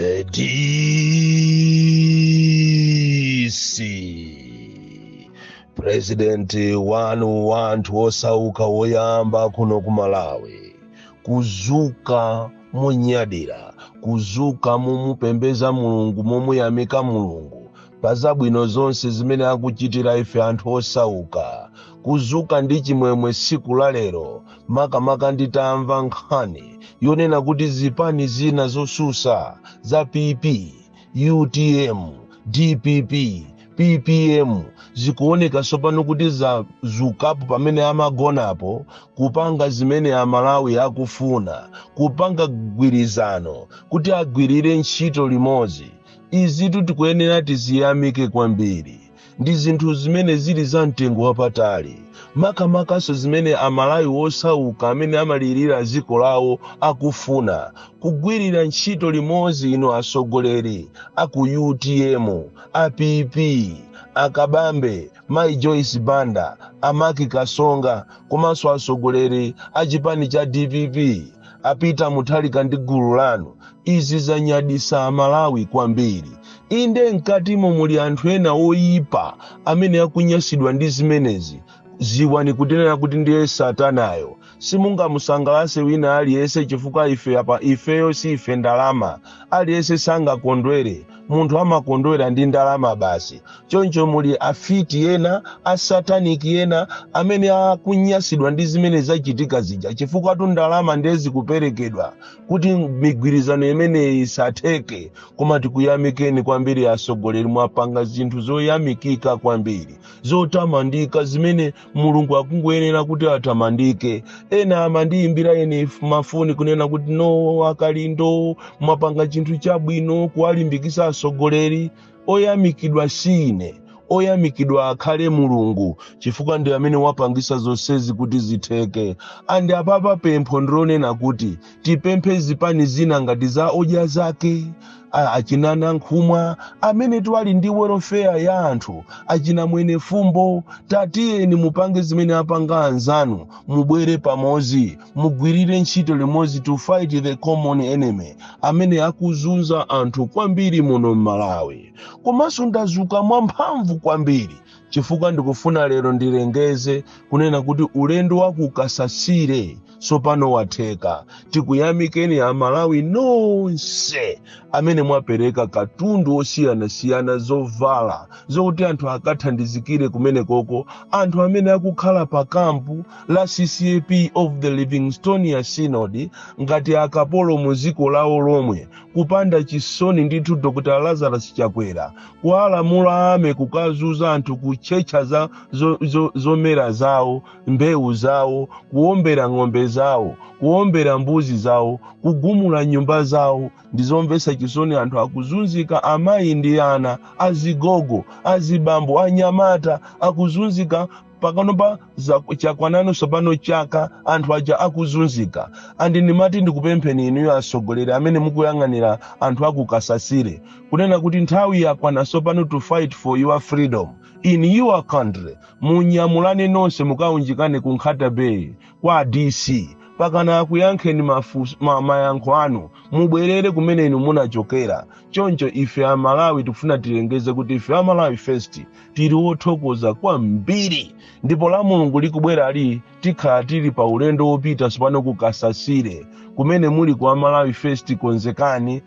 The DC President wanthu osauka woyamba kuno ku Malawi kuzuka munyadira, kuzuka mumupembeza Mulungu, mumuyamika Mulungu pa zabwino zonse zimene akuchitira ife anthu osauka, kuzuka ndi chimwemwe siku la lero. Makamaka nditamva nkhani yonena kuti zipani zina zosusa za PP, UTM, DPP, PPM zikuoneka sopano kuti zazukapo pamene amagonapo kupanga zimene Amalawi akufuna, kupanga gwirizano kuti agwirire ntchito limodzi. Izitu tikuyenera tiziyamike kwambiri, ndi zinthu zimene zili za mtengo wapatali. Makamakaso zimene Amalawi osauka amene amalirira dziko lawo akufuna kugwirira ntchito limodzi. Ino asogoleri aku UTM, APP, akabambe Mai Joyce Banda, Amaki Kasonga, komanso asogoleri achipani cha DPP apita Mutharika ndi gulu lanu. Izi zanyadisa Amalawi kwambiri. Inde mkatimo muli anthu ena oyipa amene akunyasidwa ndi zimenezi. Ziwani kutenera kuti ndiye satanayo. Simungamusangalase wina aliyense chifukwa ifeyo si ife ndalama. Aliyense sangakondwere, munthu amakondwera ndi ndalama basi. Choncho muli afiti ena, asataniki ena amene akunyasidwa ndi zimene zachitika zija chifukwa tu ndalama ndezi kuperekedwa kuti migwirizano imene isatheke. Koma tikuyamikeni kwambiri asogoleri, mwapanga zinthu zoyamikika kwambiri, zotamandika zimene Mulungu akungoyenera kuti atamandike. Ena amandiyimbira ene mafoni kunena kuti no akalindo mwapanga chinthu chabwino kuwalimbikisa asogoleri. Oyamikidwa sine, oyamikidwa akhale Mulungu chifukwa ndi amene wapangisa zonsezi kuti zitheke. Andi apapa pempho ndilonena kuti tipemphe zipani zina ngati za odya zake, achinana nkhumwa amene twali ndi welfare ya anthu, achina mwene fumbo. Tatiyeni mupange zimene apanga anzanu, mubwere pamodzi, mugwirire ntchito limodzi to fight the common enemy amene akuzunza anthu kwambiri muno Malawi. Komanso ndazuka mwamphamvu kwambiri chifukwa ndikufuna lero ndilengeze kunena kuti ulendo wakukasasire sopano watheka. Tikuyamikeni Amalawi nonse amene mwapereka katundu osiyanasiyana zovala zokuti anthu akathandizikire kumene koko, anthu amene akukhala pa kampu la CCAP of the Livingstonia Synod ngati akapolo muziko lawo lomwe, kupanda chisoni ndithu Dr. Lazarus Chakwera kuwalamula ame kukazuza anthu kuchecha zomera zawo, mbewu zawo, kuombera ng'ombe zawo, kuombera mbuzi zawo, kugumula nyumba zawo. Ndizomvesa chisoni anthu akuzunzika, amayi ndi ana, azigogo, azibambo, anyamata akuzunzika pakanopa chakwanano sopano chaka anthu aja akuzunzika. Andi ndimati ndikupempheni inuyo asogoleri amene mukuyang'anira anthu akukasasire kunena kuti nthawi yakwana sopano to fight for your freedom in your country. Munyamulane nonse mukaunjikane ku Nkhata Bay kwa DC pakana akuyankheni mayankho anu, mubwerere kumene inu munachokera. Choncho ife Amalawi tikufuna tilengeze kuti ife Amalawi first tili wothokoza kwambiri, ndipo la Mulungu likubwera ali tikhala tili pa ulendo wopita sopano kukasasire kumene muli kwa Amalawi first. Konzekani,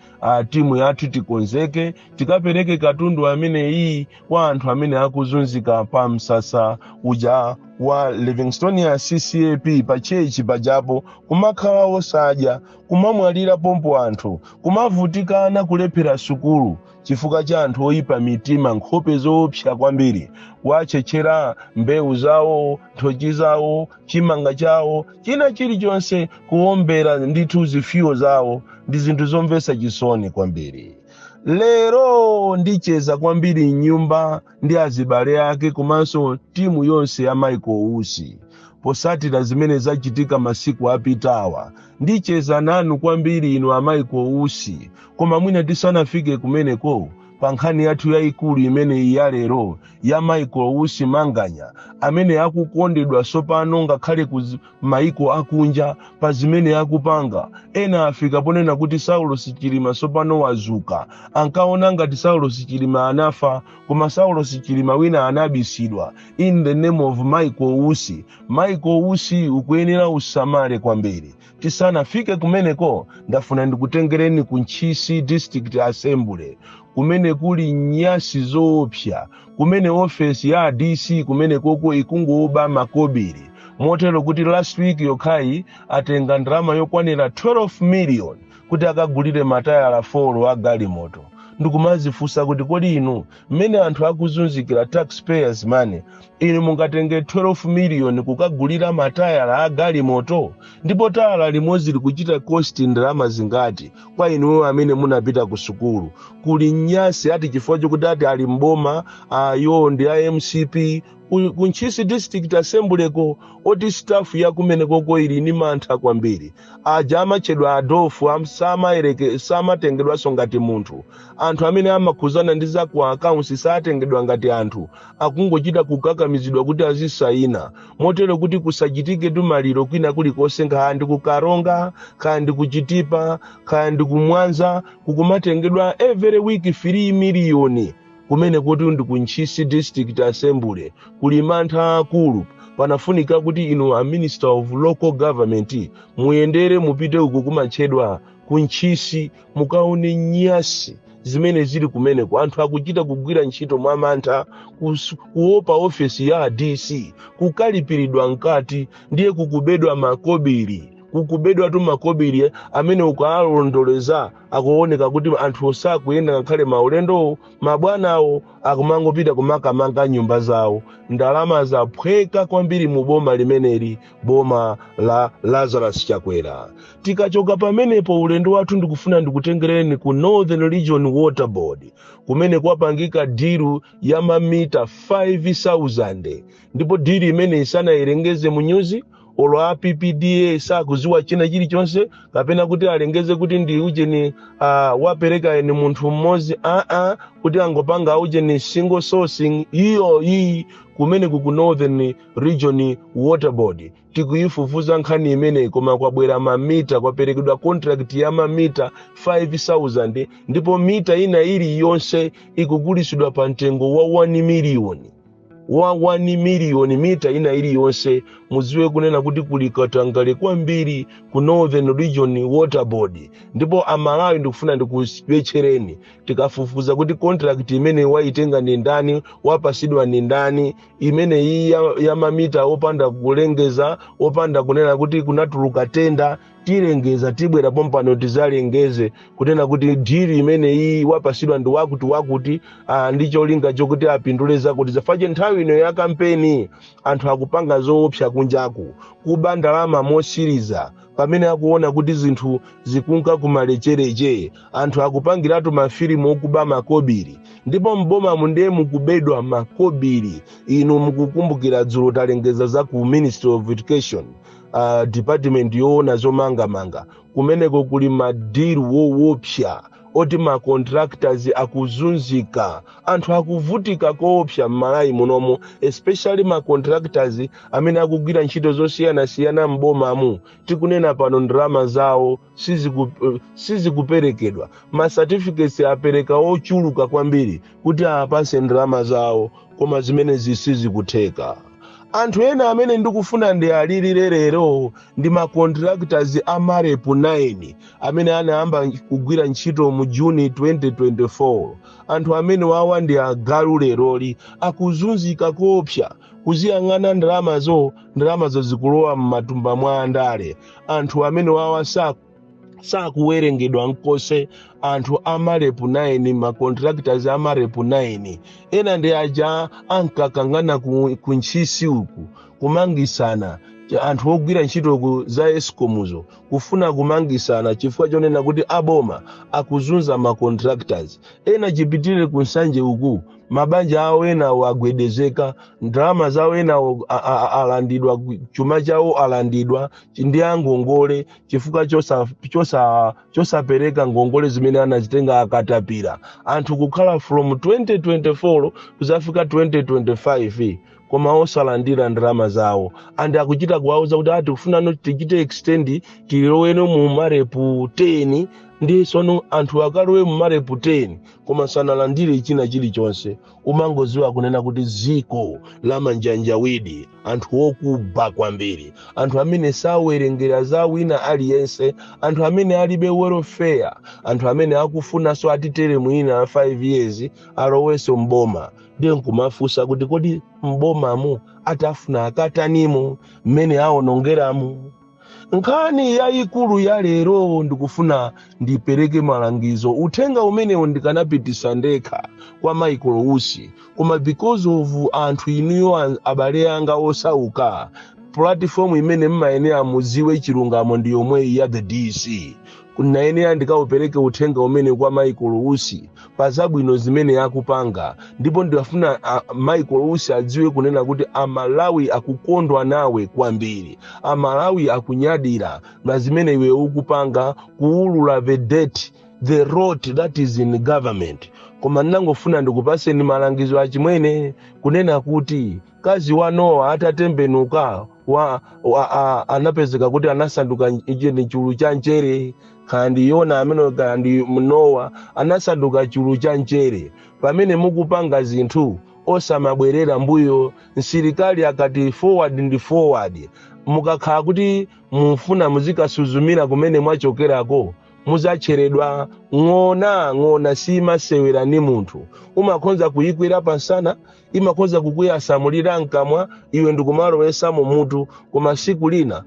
timu yathu tikonzeke tikapereke katundu amene iyi kwa anthu amene akuzunzika pa msasa uja wa Livingstonia CCAP pa chechi pajapo, kumakhala osadya, kumamwalira pompo anthu, kumavutikana kulephera sukulu chifukwa cha anthu oyipa mitima, nkhope zoopsa kwambiri, kuwachechera mbewu zawo, nthochi zawo, chimanga chawo, china chilichonse, kuombera ndithu zifiyo zawo. Ndi zinthu zomvesa chisoni kwambiri. Lero ndicheza kwambiri nyumba ndi azibale ake komanso timu yonse ya Michael Usi posatira zimene zachitika masiku apitawa. Ndicheza nanu kwambiri inu a Michael Usi, koma mwina tisanafike kumeneko pa nkhani yathu yayikulu imene ya lero ya Michael Usi Manganya amene akukondedwa sopano ngakhale ku maiko akunja pa zimene akupanga. Ena afika ponena kuti Saulos Chilima sopano wazuka, ankaona ngati Saulos Chilima anafa, koma Saulos Chilima wina anabisidwa in the name of Michael Usi. Michael Usi ukuyenera usamale kwambiri. Tisanafike kumeneko ndafuna ndikutengereni ku Nchisi District Assembly kumene kuli nyasi zoopsa, kumene office ya DC kumene koko ikungoba makobiri. Motero kuti last week yokhayi atenga ndrama yokwanira 12 million kuti akagulire matayala 4 a galimoto. Ndikumazifusa kuti kodi inu mmene anthu akuzunzikira taxpayers money, inu mungatenge 12 million kukagulira matayala a galimoto? Ndipo tayala limodzi likuchita cost ndrama zingati kwa inu amene munapita ku sukulu? Kuli nyasi ati chifukwa chokuti ati ali mboma yo ndi a MCP ku Nchisi District Assembly ko oti staff ya kumene koko ili ni mantha kwambiri. Aja amachedwa Adolfu samatengedwaso ngati munthu. Anthu amene amakhuzana ndi za ku accounts satengedwa ngati anthu, akungochita kukakamizidwa kuti azisayina. Motero kuti kusachitike tumaliro kwina kulikonse nkaya ndi kukaronga, kaya ndi kuchitipa, kaya ndi kumwanza, kukumatengedwa every week 3 million. Kumene kuti ndi ku Nchisi District Assembly kuli mantha akulu. Panafunika kuti inu a Minister of Local Government muyendere mupite uko kumachedwa ku Nchisi mukaone nyasi zimene zili kumeneko. Anthu akuchita kugwira ntchito mwa mantha, kuopa office ya DC, kukalipiridwa nkati, ndiye kukubedwa makobiri. Kukubedwa tu makobiri amene ukalondoleza akuoneka kuti anthu osakuyenda ngakhale maulendo, mabwanawo akumangopita kumakamanga nyumba zawo. Ndalama zaphweka kwambiri mu boma limeneli, boma la Lazarus Chakwera. Tikachoka pamenepo ulendo wathu ndikufuna ndikutengereni ku Northern Region Water Board kumene kwapangika diru ya mamita 5,000. Ndipo diru imene isanayilengeze mu nyuzi olo a PPDA sakuziwa china chilichonse kapena kuti alengeze kuti ndi ujeni wapereka eni munthu mmodzi kuti angopanga ujeni single sourcing iyi kumene ku Northern Region Water Board. Tikuyifufuza nkhani imene koma kwabwera mamita, kwaperekedwa contract ya mamita 5,000 ndipo mita ina ili yonse ikugulisidwa pa mtengo wa 1 million. 1 million mita ina ili yonse. Muziwe kunena kuti kulikatangale kwambiri ku Northern Region Water Board. Ndipo amalawi ndikufuna ndikupechereni tikafufuza kuti contract imene waitenga ni ndani, wapasidwa ni ndani, imene iyi ya mamita opanda kulengeza, opanda kunena kuti kunatuluka tenda, tilengeza tibwera pompano tizalengeze kunena kuti diri imene iyi wapasidwa ndi wakuti ndicho linga chokuti apinduleza kuti zafaje nthawi ino ya kampeni. Anthu akupanga zoopsa kunjaku, kuba ndalama mosiriza pamene akuona kuti zinthu zikunka kumalechereche. Anthu akupangiratu mafilimu okuba makobiri, ndipo mboma munde mukubedwa makobiri. Inu mukukumbukira dzulo talengeza za ku Ministry of Education department yoona zomangamanga kumeneko kuli madiru woopsa oti ma contractors akuzunzika. Anthu akuvutika koopsa mmalayi munomo, especially ma contractors amene akugwira ntchito zosiyana mbomamu. Tikunena pano ndrama zawo sizikuperekedwa. Ma certificates apereka ochuluka kwambiri kuti apase ndrama zawo, koma zimene zisizikutheka. Anthu ena amene ndikufuna ndi alilire lero ndi ma contractors a Marepu 9 amene anayamba kugwira ntchito mu June 2024. Anthu amene wawa ndi agalu leroli akuzunzika koopsa, kuziyang'ana ndalamazo zikulowa m'matumba mwa andale. Anthu amene wawa sakuwerengedwa nkose. Anthu a Marepu 9, ma contractors a Marepu 9 ena ndi aja ankakangana ku Nchisi uku kumangisana anthu ogwira ntchito za escomuzo kufuna kumangisana chifukwa chonena kuti aboma akuzunza ma contractors ena chipitirire kunsanje uku mabanja awo enawo agwedezeka ndalama zawo enawo alandidwa chuma chawo alandidwa ndi angongole chifukwa chosapereka ngongole zimene anazitenga akatapira anthu kukhala from 2024 kuzafika 2025 koma osalandira ndalama zawo andi akuchita kuwauza kuti tikufuna no tichite extend tiloweno mu marepu 10 ndi sono anthu akalowe mu marepu 10 koma sanalandire china chilichonse umangoziwa kunena kuti ziko la manjanjawidi anthu okuba kwambiri anthu amene sawerengera za wina aliyense anthu amene alibe welfare anthu amene akufunanso atitere mwina 5 years aloweso mboma ndiye nkumafunsa kuti kodi mbomamu atafuna akatanimo mmene awonongeramu. Nkhani yayikulu ya lero ndikufuna ndipereke malangizo uthenga umenewo ndikanapitisa ndekha kwa Michael Usi koma because of anthu iniyo abale anga osauka platform imene mmayenera muziwe chilungamo ndi yomwe ya the DC kunayenera ndikaupereke uthenga umene kwa Michael Usi pazabwino zimene yakupanga ndipo ndifuna Michael Usi adziwe kunena kuti Amalawi akukondwa nawe kwambiri Amalawi akunyadira na zimene iwe ukupanga kuulula the road that is in government koma ndangofuna ndikupase ni malangizo achimwene kunena kuti kazi wa Noah atatembenuka anapezeka kuti anasanduka ni chulu cha nchere kandi Yona amene kandi Noah anasanduka chulu cha nchere pamene mukupanga zinthu osamabwerera mbuyo nsirikali akati forward mukakhala kuti mufuna muzikasuzumira kumene mwachokerako muzacheredwa ng'ona simasewera ni munthu umakhonza kuyikwira pansana imakhonza kukuyasamulira nkamwa iwe ndikumalowesa mu mutu koma siku lina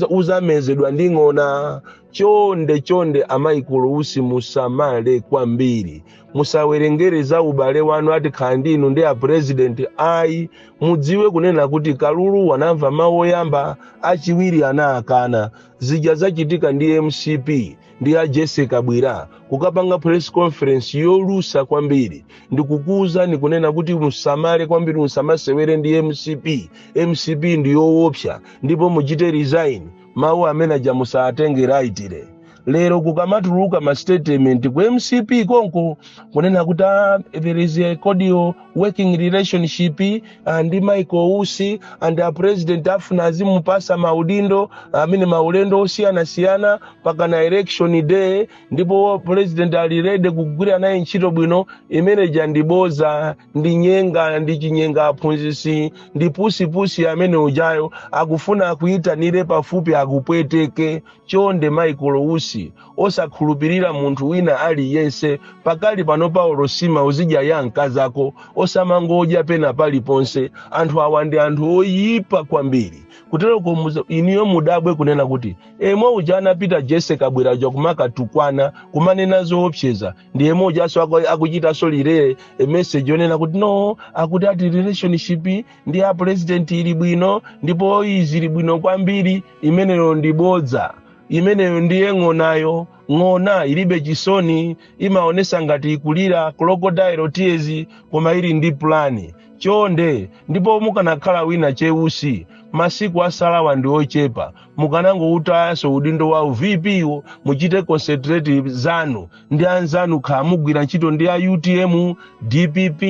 uzamezedwa ndi ng'ona chonde Michael Usi musamale kwambiri musawerengere za ubale wanu ati khandi inu ndi a president ayi mudziwe kunena kuti kalulu wanamva mawu oyamba achiwiri anaakana zija zachitika ndi MCP ndi a Jessica Bwira kukapanga press conference yolusa kwambiri ndikukuza nikunena kuti musamale kwambiri musamasewere ndi MCP ndi yoopsa ndipo mujite resign mawu amene aja musatenge rightire lero kukamatuluka ma statement ku MCP konko kunena kuti there is a cordial working relationship and Michael Usi and a president afuna azimupasa maudindo amene maulendo osiyana pakana election day ndipo president alirede kugwira naye ntchito bwino imene jandiboza ndi nyenga ndi chinyenga aphunzisi ndi pusi amene ujayo akufuna akuyitanire pafupi akupweteke chonde Michael Usi osakhulupirira munthu wina aliyense pakali pano Paulo Sima uzidya yankazako osamangoja pena paliponse anthu awa ndi anthu oyipa kwambiri kutero iniyo mudabwe kunena kuti emwe uja anapita Jessica Bwira kumaka tukwana kumanena zoopseza ndi emwe ujaso akuchita solire message yonena kuti no akuti ati relationship ndi a president ili bwino ndipo izili bwino kwambiri imeneyo ndibodza imeneyo ndiye ng'ona ilibe chisoni imaonesa ngati ikulira crocodile tears koma ili ndi plani chonde ndipo mukanakhala wina cheusi masiku asalawa ndi ochepa mukanango utayaso udindo wa VP muchite concentrate zanu ndi anzanu khamugwira ntchito ndi a UTM DPP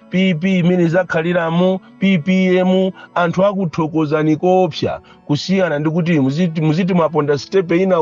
PP imene zakhaliramu PPM anthu akuthokozani koopsa kusiyana ndikuti muziti maponda step ina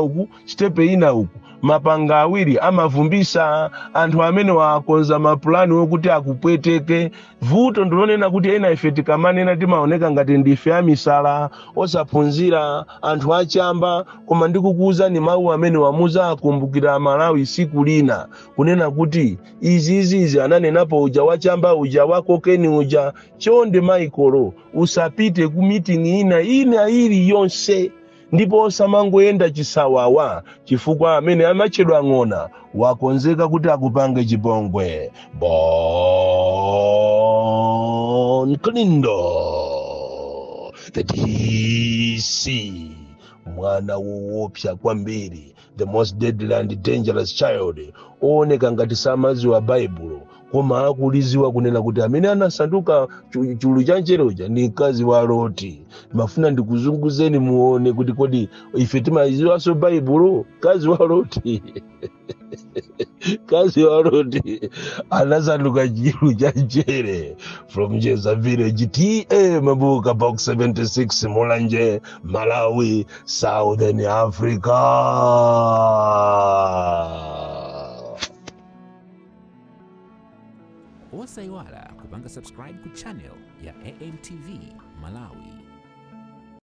uku mapanga awiri amavumbisa anthu amene wakonza mapulani wokuti akupweteke vuto ndilonena kuti ena ife tikamanena timaoneka ngati ndife amisala osaphunzira anthu achamba koma ndikukuza ni mawu amene wamuza akumbukira Malawi siku lina kunena kuti izi ananenapo uja wachamba uja wakokeni uja chonde Michael usapite ku meeting ina ili yonse ndipo osamangoyenda chisawawa chifukwa amene amachedwa ng'ona wakonzeka kuti akupange chipongwe Bon Klindo the DC, mwana woopsa kwambiri, the most deadly and dangerous child, ooneka ngati samadziwa baibulo koma akuliziwa kunena kuti amene anasanduka chulu cha ncherocha ni mkazi wa Loti. Mafuna ndikuzunguzeni muone kuti kodi ife timaziwanso baibulo. Mkazi wa Loti mkazi wa Loti anasanduka chulu cha nchere from Jeza Village, TA Mabuka Box 76, Mulanje, Malawi, Southern Africa. Osaiwala kupanga subscribe ku channel ya AMTV Malawi.